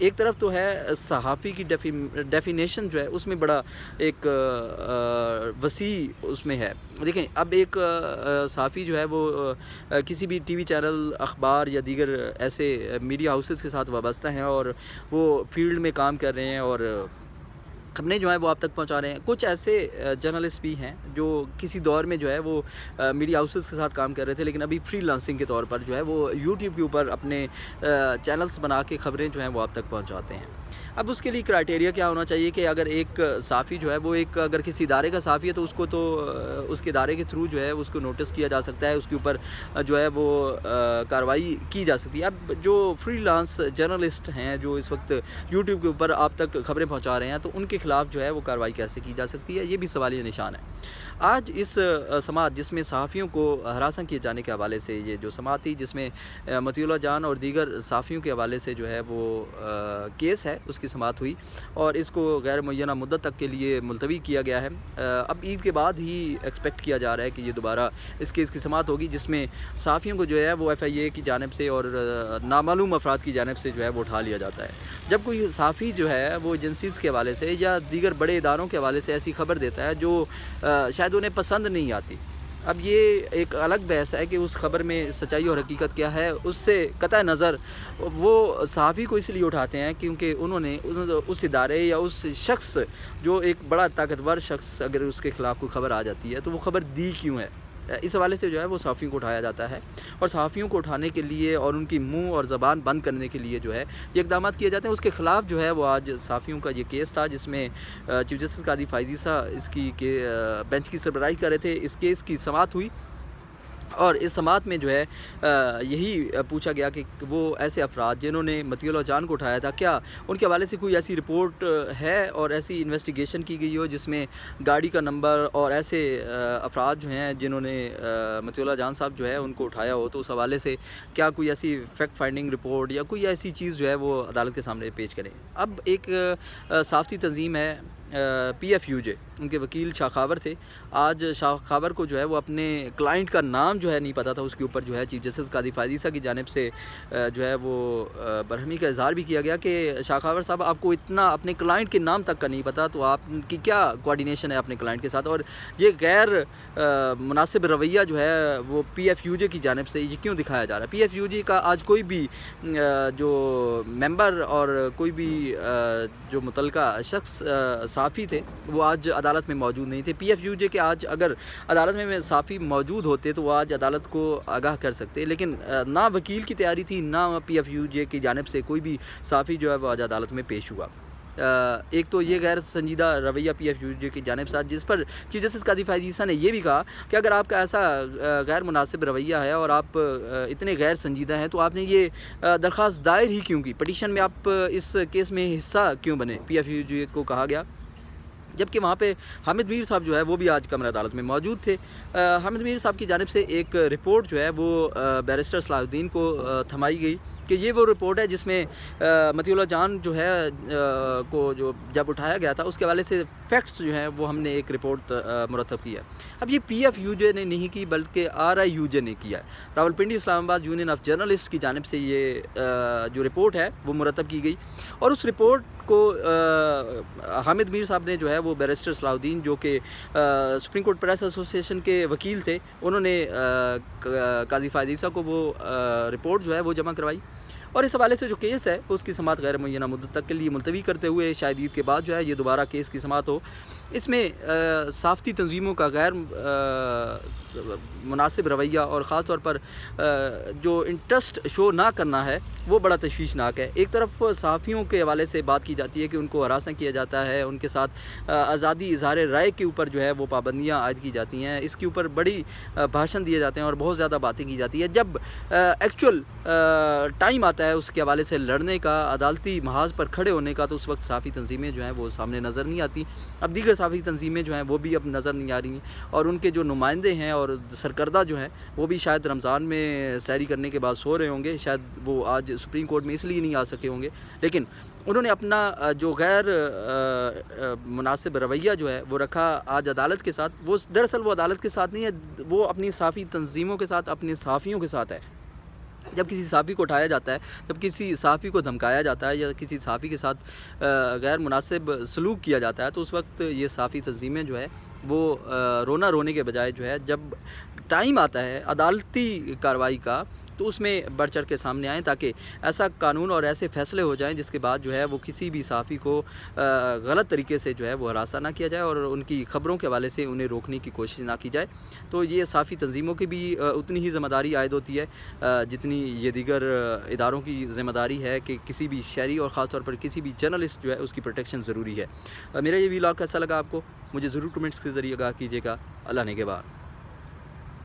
ایک طرف تو ہے صحافی کی ڈیفینیشن جو ہے اس میں بڑا ایک وسیع اس میں ہے. دیکھیں اب ایک صحافی جو ہے وہ کسی بھی ٹی وی چینل، اخبار یا دیگر ایسے میڈیا ہاؤسز کے ساتھ وابستہ ہیں اور وہ فیلڈ میں کام کر رہے ہیں اور خبریں جو ہیں وہ آپ تک پہنچا رہے ہیں. کچھ ایسے جرنلسٹ بھی ہیں جو کسی دور میں جو ہے وہ میڈیا ہاؤسز کے ساتھ کام کر رہے تھے، لیکن ابھی فری لانسنگ کے طور پر جو ہے وہ یوٹیوب کے اوپر اپنے چینلز بنا کے خبریں جو ہیں وہ آپ تک پہنچاتے ہیں. اب اس کے لیے کرائٹیریا کیا ہونا چاہیے کہ اگر ایک صحافی جو ہے وہ اگر کسی ادارے کا صحافی ہے تو اس کو تو اس کے ادارے کے تھرو جو ہے اس کو نوٹس کیا جا سکتا ہے، اس کے اوپر جو ہے وہ کارروائی کی جا سکتی ہے. اب جو فری لانس جرنلسٹ ہیں جو اس وقت یوٹیوب کے اوپر آپ تک خبریں پہنچا رہے ہیں تو ان کے خلاف جو ہے وہ کارروائی کیسے کی جا سکتی ہے، یہ بھی سوالیہ نشان ہے. آج اس سماعت جس میں صحافیوں کو ہراساں کیے جانے کے حوالے سے یہ جو سماعت تھی، جس میں مطیع اللہ جان اور دیگر صحافیوں کے حوالے سے جو ہے وہ کیس ہے، اس کی سماعت ہوئی اور اس کو غیر معینہ مدت تک کے لیے ملتوی کیا گیا ہے. اب عید کے بعد ہی ایکسپیکٹ کیا جا رہا ہے کہ یہ دوبارہ اس کیس کی سماعت ہوگی، جس میں صحافیوں کو جو ہے وہ ایف آئی اے کی جانب سے اور نامعلوم افراد کی جانب سے جو ہے وہ اٹھا لیا جاتا ہے. جب کوئی صحافی جو ہے وہ ایجنسیز کے حوالے سے یا دیگر بڑے اداروں کے حوالے سے ایسی خبر دیتا ہے جو شاید انہیں پسند نہیں آتی، اب یہ ایک الگ بحث ہے کہ اس خبر میں سچائی اور حقیقت کیا ہے. اس سے قطع نظر وہ صحافی کو اس لیے اٹھاتے ہیں کیونکہ انہوں نے اس ادارے یا اس شخص جو ایک بڑا طاقتور شخص اگر اس کے خلاف کوئی خبر آ جاتی ہے تو وہ خبر دی کیوں ہے. اس حوالے سے جو ہے وہ صحافیوں کو اٹھایا جاتا ہے اور صحافیوں کو اٹھانے کے لیے اور ان کی منہ اور زبان بند کرنے کے لیے جو ہے یہ اقدامات کیے جاتے ہیں. اس کے خلاف جو ہے وہ آج صحافیوں کا یہ کیس تھا جس میں چیف جسٹس قاضی فائز عیسیٰ اس کی بینچ کی سربراہی کر رہے تھے. اس کیس کی سماعت ہوئی اور اس سماعت میں جو ہے یہی پوچھا گیا کہ وہ ایسے افراد جنہوں نے مطیع اللہ جان کو اٹھایا تھا، کیا ان کے حوالے سے کوئی ایسی رپورٹ ہے اور ایسی انویسٹیگیشن کی گئی ہو جس میں گاڑی کا نمبر اور ایسے افراد جو ہیں جنہوں نے مطیع اللہ جان صاحب جو ہے ان کو اٹھایا ہو، تو اس حوالے سے کیا کوئی ایسی فیکٹ فائنڈنگ رپورٹ یا کوئی ایسی چیز جو ہے وہ عدالت کے سامنے پیش کریں. اب ایک صحافتی تنظیم ہے پی ایف یو جے، ان کے وکیل شاخاور تھے. آج شاخاور کو جو ہے وہ اپنے کلائنٹ کا نام جو ہے نہیں پتا تھا. اس کے اوپر جو ہے چیف جسٹس قاضی فائز عیسیٰ کی جانب سے جو ہے وہ برہمی کا اظہار بھی کیا گیا کہ شاخاور صاحب آپ کو اتنا اپنے کلائنٹ کے نام تک کا نہیں پتا تو آپ کی کیا کوارڈینیشن ہے اپنے کلائنٹ کے ساتھ. اور یہ غیر مناسب رویہ جو ہے وہ پی ایف یو جے کی جانب سے یہ کیوں دکھایا جا رہا ہے. پی ایف یو جے کا آج کوئی بھی جو ممبر اور کوئی بھی جو متعلقہ شخص صحافی تھے وہ آج عدالت میں موجود نہیں تھے. پی ایف یو جے کے آج اگر عدالت میں صحافی موجود ہوتے تو وہ آج عدالت کو آگاہ کر سکتے، لیکن نہ وکیل کی تیاری تھی نہ پی ایف یو جے کی جانب سے کوئی بھی صحافی جو ہے وہ آج عدالت میں پیش ہوا. ایک تو یہ غیر سنجیدہ رویہ پی ایف یو جے کی جانب سے، جس پر چیف جسٹس قاضی فائز عیسیٰ نے یہ بھی کہا کہ اگر آپ کا ایسا غیر مناسب رویہ ہے اور آپ اتنے غیر سنجیدہ ہیں تو آپ نے یہ درخواست دائر ہی کیوں کی، پٹیشن میں آپ اس کیس میں حصہ کیوں بنے. پی ایف یو جے کو کہا گیا، جبکہ وہاں پہ حامد میر صاحب جو ہے وہ بھی آج کمرہ عدالت میں موجود تھے. حامد میر صاحب کی جانب سے ایک رپورٹ جو ہے وہ بیرسٹر صلاح الدین کو تھمائی گئی کہ یہ وہ رپورٹ ہے جس میں مطیع اللہ جان جو ہے کو جو جب اٹھایا گیا تھا اس کے حوالے سے فیکٹس جو ہیں وہ ہم نے ایک رپورٹ مرتب کی ہے. اب یہ پی ایف یو جے نے نہیں کی بلکہ آر آئی یو جے نے کیا ہے. راولپنڈی اسلام آباد یونین آف جرنلسٹ کی جانب سے یہ جو رپورٹ ہے وہ مرتب کی گئی اور اس رپورٹ کو حامد میر صاحب نے جو ہے وہ بیرسٹر صلاح الدین جو کہ سپریم کورٹ پریس ایسوسی ایشن کے وکیل تھے، انہوں نے قاضی فائز عیسیٰ کو وہ رپورٹ جو ہے وہ جمع کروائی اور اس حوالے سے جو کیس ہے اس کی سماعت غیر معینہ مدت تک کے لیے ملتوی کرتے ہوئے شاید عید کے بعد جو ہے یہ دوبارہ کیس کی سماعت ہو. اس میں صحافتی تنظیموں کا غیر مناسب رویہ اور خاص طور پر جو انٹرسٹ شو نہ کرنا ہے وہ بڑا تشویشناک ہے. ایک طرف صحافیوں کے حوالے سے بات کی جاتی ہے کہ ان کو ہراساں کیا جاتا ہے، ان کے ساتھ آزادی اظہار رائے کے اوپر جو ہے وہ پابندیاں عائد کی جاتی ہیں، اس کے اوپر بڑی بھاشن دیے جاتے ہیں اور بہت زیادہ باتیں کی جاتی ہے. جب ایکچوئل ٹائم آتا ہے اس کے حوالے سے لڑنے کا، عدالتی محاذ پر کھڑے ہونے کا، تو اس وقت صحافی تنظیمیں جو ہیں وہ سامنے نظر نہیں آتی. اب دیگر صحافی تنظیمیں جو ہیں وہ بھی اب نظر نہیں آ رہی ہیں اور ان کے جو نمائندے ہیں اور سرکردہ جو ہیں وہ بھی شاید رمضان میں سحری کرنے کے بعد سو رہے ہوں گے، شاید وہ آج سپریم کورٹ میں اس لیے نہیں آ سکے ہوں گے. لیکن انہوں نے اپنا جو غیر مناسب رویہ جو ہے وہ رکھا آج عدالت کے ساتھ. وہ دراصل وہ عدالت کے ساتھ نہیں ہے، وہ اپنی صحافی تنظیموں کے ساتھ، اپنے صحافیوں کے ساتھ ہے. جب کسی صحافی کو اٹھایا جاتا ہے، جب کسی صحافی کو دھمکایا جاتا ہے یا کسی صحافی کے ساتھ غیر مناسب سلوک کیا جاتا ہے، تو اس وقت یہ صحافی تنظیمیں جو ہے وہ رونا رونے کے بجائے جو ہے جب ٹائم آتا ہے عدالتی کارروائی کا تو اس میں بڑھ چڑھ کے سامنے آئیں، تاکہ ایسا قانون اور ایسے فیصلے ہو جائیں جس کے بعد جو ہے وہ کسی بھی صحافی کو غلط طریقے سے جو ہے وہ ہراساں نہ کیا جائے اور ان کی خبروں کے حوالے سے انہیں روکنے کی کوشش نہ کی جائے۔ تو یہ صحافی تنظیموں کی بھی اتنی ہی ذمہ داری عائد ہوتی ہے جتنی یہ دیگر اداروں کی ذمہ داری ہے کہ کسی بھی شہری اور خاص طور پر کسی بھی جرنلسٹ جو ہے اس کی پروٹیکشن ضروری ہے۔ میرا یہ ویلاگ کیسا لگا آپ کو؟ مجھے ضرور کمنٹس کے ذریعے آگاہ کیجیے گا۔ اللہ نگہبان۔